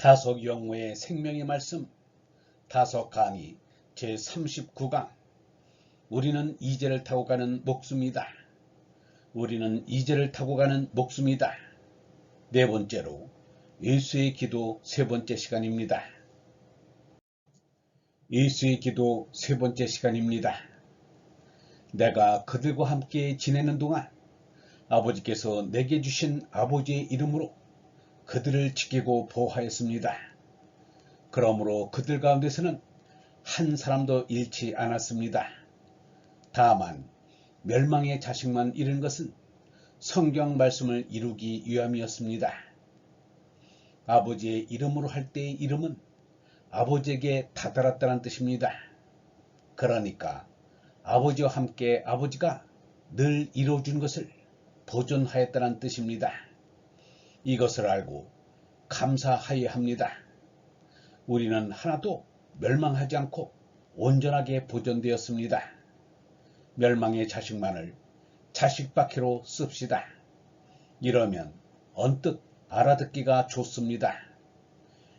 다속 영호의 생명의 말씀 다속 강의 제39강 우리는 이제를 타고 가는 목숨이다. 우리는 이제를 타고 가는 목숨이다. 네 번째로 예수의 기도 세 번째 시간입니다. 예수의 기도 세 번째 시간입니다. 내가 그들과 함께 지내는 동안 아버지께서 내게 주신 아버지의 이름으로 그들을 지키고 보호하였습니다. 그러므로 그들 가운데서는 한 사람도 잃지 않았습니다. 다만 멸망의 자식만 잃은 것은 성경 말씀을 이루기 위함이었습니다. 아버지의 이름으로 할 때의 이름은 아버지에게 다다랐다는 뜻입니다. 그러니까 아버지와 함께 아버지가 늘 이루어준 것을 보존하였다는 뜻입니다. 이것을 알고 감사하여야 합니다. 우리는 하나도 멸망하지 않고 온전하게 보존되었습니다. 멸망의 자식만을 자식바퀴로 씁시다. 이러면 언뜻 알아듣기가 좋습니다.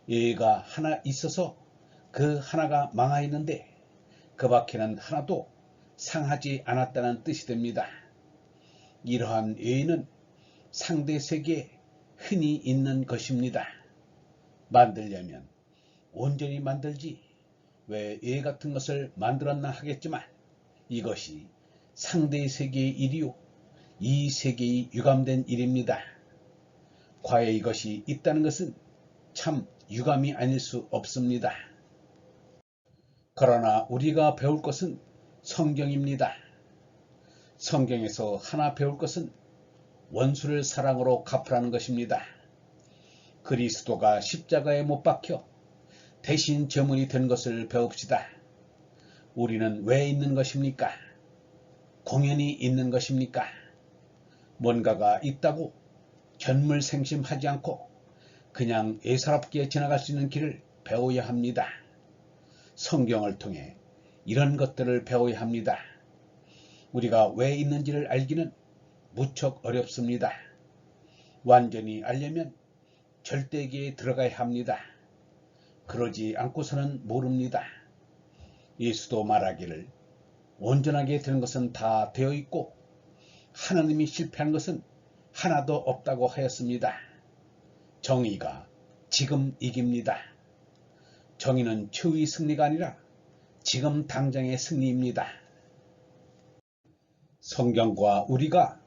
얘가 하나 있어서 그 하나가 망하였는데 그 밖에는 하나도 상하지 않았다는 뜻이 됩니다. 이러한 예는 상대 세계에 흔히 있는 것입니다. 만들려면 온전히 만들지 왜 예 같은 것을 만들었나 하겠지만 이것이 상대의 세계의 일이요 이 세계의 유감된 일입니다. 과연 이것이 있다는 것은 참 유감이 아닐 수 없습니다. 그러나 우리가 배울 것은 성경입니다. 성경에서 하나 배울 것은 원수를 사랑으로 갚으라는 것입니다. 그리스도가 십자가에 못 박혀 대신 제물이 된 것을 배웁시다. 우리는 왜 있는 것입니까? 공연히 있는 것입니까? 뭔가가 있다고 견물생심하지 않고 그냥 예사롭게 지나갈 수 있는 길을 배워야 합니다. 성경을 통해 이런 것들을 배워야 합니다. 우리가 왜 있는지를 알기는 무척 어렵습니다. 완전히 알려면 절대계에 들어가야 합니다. 그러지 않고서는 모릅니다. 예수도 말하기를 온전하게 되는 것은 다 되어 있고 하나님이 실패한 것은 하나도 없다고 하였습니다. 정의가 지금 이깁니다. 정의는 최후의 승리가 아니라 지금 당장의 승리입니다. 성경과 우리가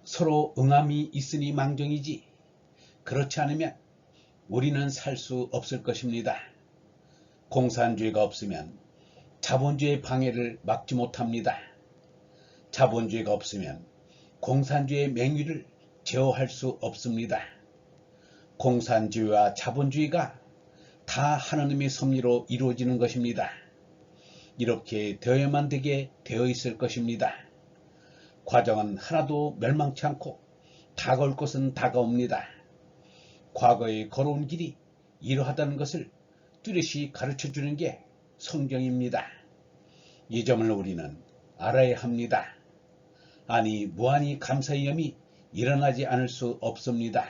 서로 응함이 있으니 망정이지 그렇지 않으면 우리는 살 수 없을 것입니다. 공산주의가 없으면 자본주의의 방해를 막지 못합니다. 자본주의가 없으면 공산주의의 맹위를 제어할 수 없습니다. 공산주의와 자본주의가 다 하나님의 섭리로 이루어지는 것입니다. 이렇게 되어야만 되게 되어 있을 것입니다. 과정은 하나도 멸망치 않고 다가올 것은 다가옵니다. 과거에 걸어온 길이 이러하다는 것을 뚜렷이 가르쳐주는 게 성경입니다. 이 점을 우리는 알아야 합니다. 아니 무한히 감사의 염이 일어나지 않을 수 없습니다.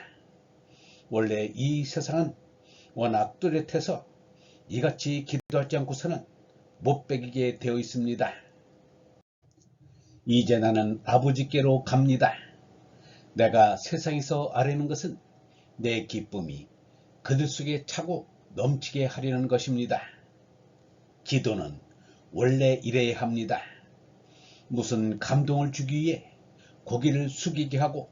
원래 이 세상은 워낙 뚜렷해서 이같이 기도하지 않고서는 못 베기게 되어 있습니다. 이제 나는 아버지께로 갑니다. 내가 세상에서 아뢰는 것은 내 기쁨이 그들 속에 차고 넘치게 하려는 것입니다. 기도는 원래 이래야 합니다. 무슨 감동을 주기 위해 고개를 숙이게 하고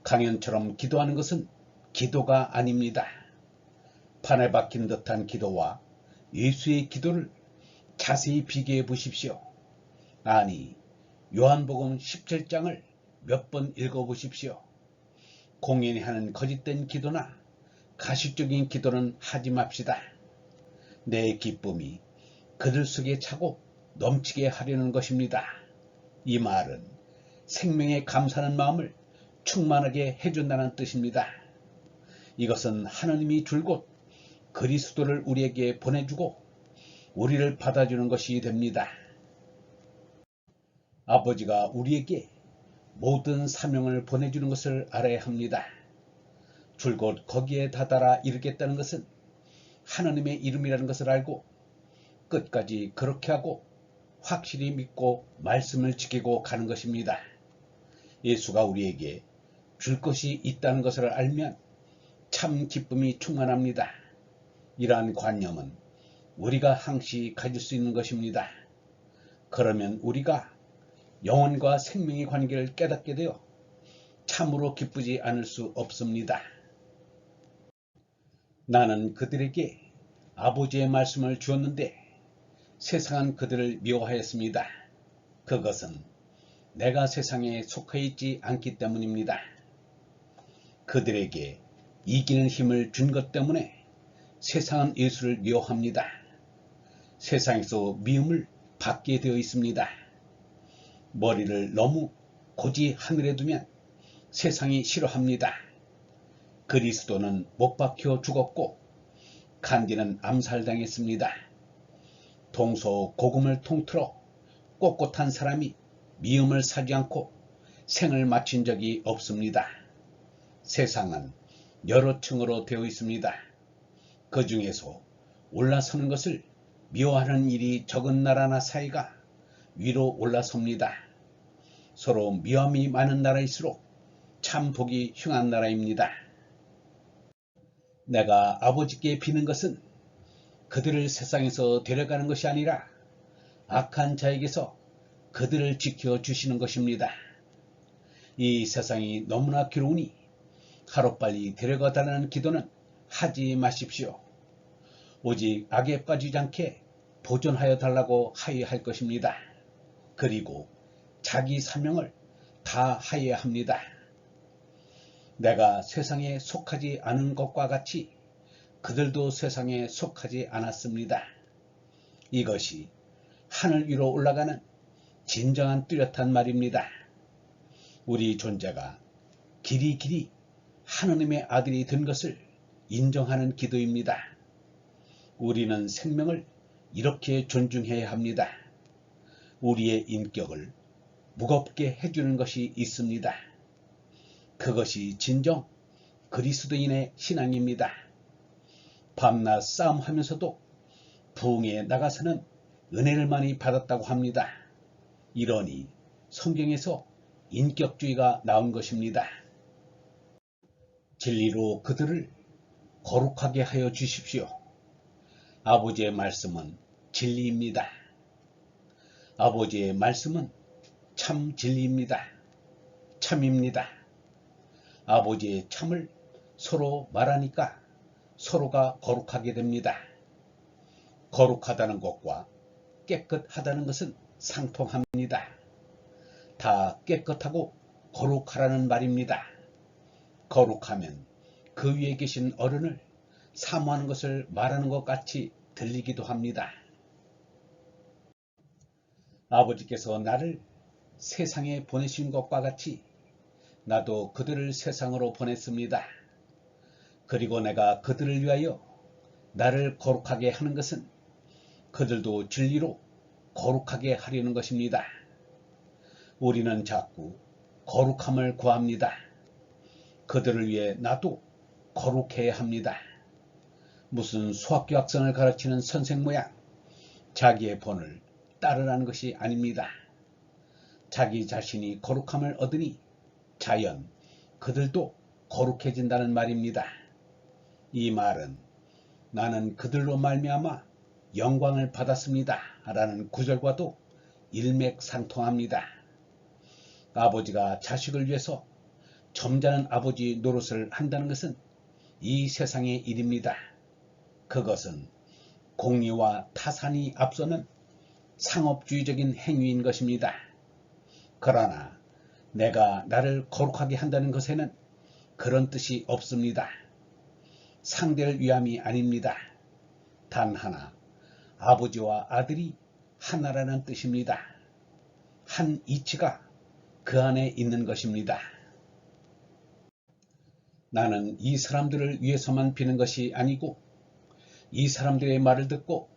강연처럼 기도하는 것은 기도가 아닙니다. 판에 박힌 듯한 기도와 예수의 기도를 자세히 비교해 보십시오. 아니 요한복음 17장을 몇 번 읽어보십시오. 공연히 하는 거짓된 기도나 가식적인 기도는 하지 맙시다. 내 기쁨이 그들 속에 차고 넘치게 하려는 것입니다. 이 말은 생명에 감사하는 마음을 충만하게 해준다는 뜻입니다. 이것은 하나님이 줄곧 그리스도를 우리에게 보내주고 우리를 받아주는 것이 됩니다. 아버지가 우리에게 모든 사명을 보내주는 것을 알아야 합니다. 줄곧 거기에 다다라 이르겠다는 것은 하나님의 이름이라는 것을 알고 끝까지 그렇게 하고 확실히 믿고 말씀을 지키고 가는 것입니다. 예수가 우리에게 줄 것이 있다는 것을 알면 참 기쁨이 충만합니다. 이러한 관념은 우리가 항시 가질 수 있는 것입니다. 그러면 우리가 영혼과 생명의 관계를 깨닫게 되어 참으로 기쁘지 않을 수 없습니다. 나는 그들에게 아버지의 말씀을 주었는데 세상은 그들을 미워하였습니다. 그것은 내가 세상에 속해 있지 않기 때문입니다. 그들에게 이기는 힘을 준 것 때문에 세상은 예수를 미워합니다. 세상에서 미움을 받게 되어 있습니다. 머리를 너무 고지 하늘에 두면 세상이 싫어합니다. 그리스도는 못 박혀 죽었고 간디는 암살당했습니다. 동서고금을 통틀어 꼿꼿한 사람이 미움을 사지 않고 생을 마친 적이 없습니다. 세상은 여러 층으로 되어 있습니다. 그 중에서 올라서는 것을 미워하는 일이 적은 나라나 사이가 위로 올라섭니다. 서로 미움이 많은 나라일수록 참 복이 흉한 나라입니다. 내가 아버지께 비는 것은 그들을 세상에서 데려가는 것이 아니라 악한 자에게서 그들을 지켜주시는 것입니다. 이 세상이 너무나 괴로우니 하루빨리 데려가 달라는 기도는 하지 마십시오. 오직 악에 빠지지 않게 보존하여 달라고 하여할 것입니다. 그리고 자기 사명을 다 하여야 합니다. 내가 세상에 속하지 않은 것과 같이 그들도 세상에 속하지 않았습니다. 이것이 하늘 위로 올라가는 진정한 뚜렷한 말입니다. 우리 존재가 길이 하느님의 아들이 된 것을 인정하는 기도입니다. 우리는 생명을 이렇게 존중해야 합니다. 우리의 인격을 무겁게 해주는 것이 있습니다. 그것이 진정 그리스도인의 신앙입니다. 밤낮 싸움하면서도 부흥에 나가서는 은혜를 많이 받았다고 합니다. 이러니 성경에서 인격주의가 나온 것입니다. 진리로 그들을 거룩하게 하여 주십시오. 아버지의 말씀은 진리입니다. 아버지의 말씀은 참 진리입니다. 참입니다. 아버지의 참을 서로 말하니까 서로가 거룩하게 됩니다. 거룩하다는 것과 깨끗하다는 것은 상통합니다. 다 깨끗하고 거룩하라는 말입니다. 거룩하면 그 위에 계신 어른을 사모하는 것을 말하는 것 같이 들리기도 합니다. 아버지께서 나를 세상에 보내신 것과 같이 나도 그들을 세상으로 보냈습니다. 그리고 내가 그들을 위하여 나를 거룩하게 하는 것은 그들도 진리로 거룩하게 하려는 것입니다. 우리는 자꾸 거룩함을 구합니다. 그들을 위해 나도 거룩해야 합니다. 무슨 수학교 학생을 가르치는 선생 모양 자기의 본을 따르라는 것이 아닙니다. 자기 자신이 거룩함을 얻으니 자연 그들도 거룩해진다는 말입니다. 이 말은 나는 그들로 말미암아 영광을 받았습니다 라는 구절과도 일맥상통합니다. 아버지가 자식을 위해서 점잖은 아버지 노릇을 한다는 것은 이 세상의 일입니다. 그것은 공의와 타산이 앞서는 상업주의적인 행위인 것입니다. 그러나 내가 나를 거룩하게 한다는 것에는 그런 뜻이 없습니다. 상대를 위함이 아닙니다. 단 하나, 아버지와 아들이 하나라는 뜻입니다. 한 이치가 그 안에 있는 것입니다. 나는 이 사람들을 위해서만 비는 것이 아니고 이 사람들의 말을 듣고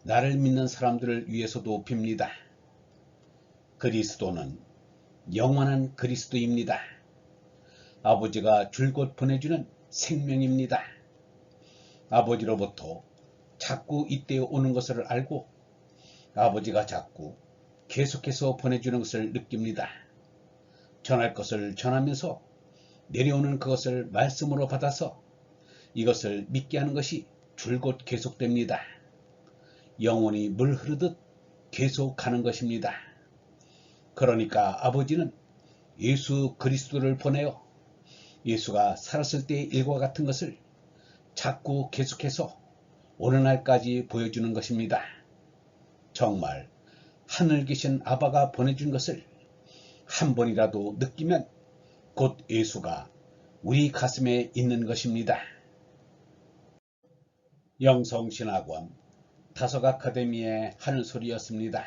나를 믿는 사람들을 위해서도 빕니다. 그리스도는 영원한 그리스도입니다. 아버지가 줄곧 보내주는 생명입니다. 아버지로부터 자꾸 이때 오는 것을 알고 아버지가 자꾸 계속해서 보내주는 것을 느낍니다. 전할 것을 전하면서 내려오는 그것을 말씀으로 받아서 이것을 믿게 하는 것이 줄곧 계속됩니다. 영원히 물 흐르듯 계속 가는 것입니다. 그러니까 아버지는 예수 그리스도를 보내어 예수가 살았을 때의 일과 같은 것을 자꾸 계속해서 오늘날까지 보여주는 것입니다. 정말 하늘 계신 아바가 보내준 것을 한 번이라도 느끼면 곧 예수가 우리 가슴에 있는 것입니다. 영성신학원 다섯 아카데미의 하늘소리였습니다.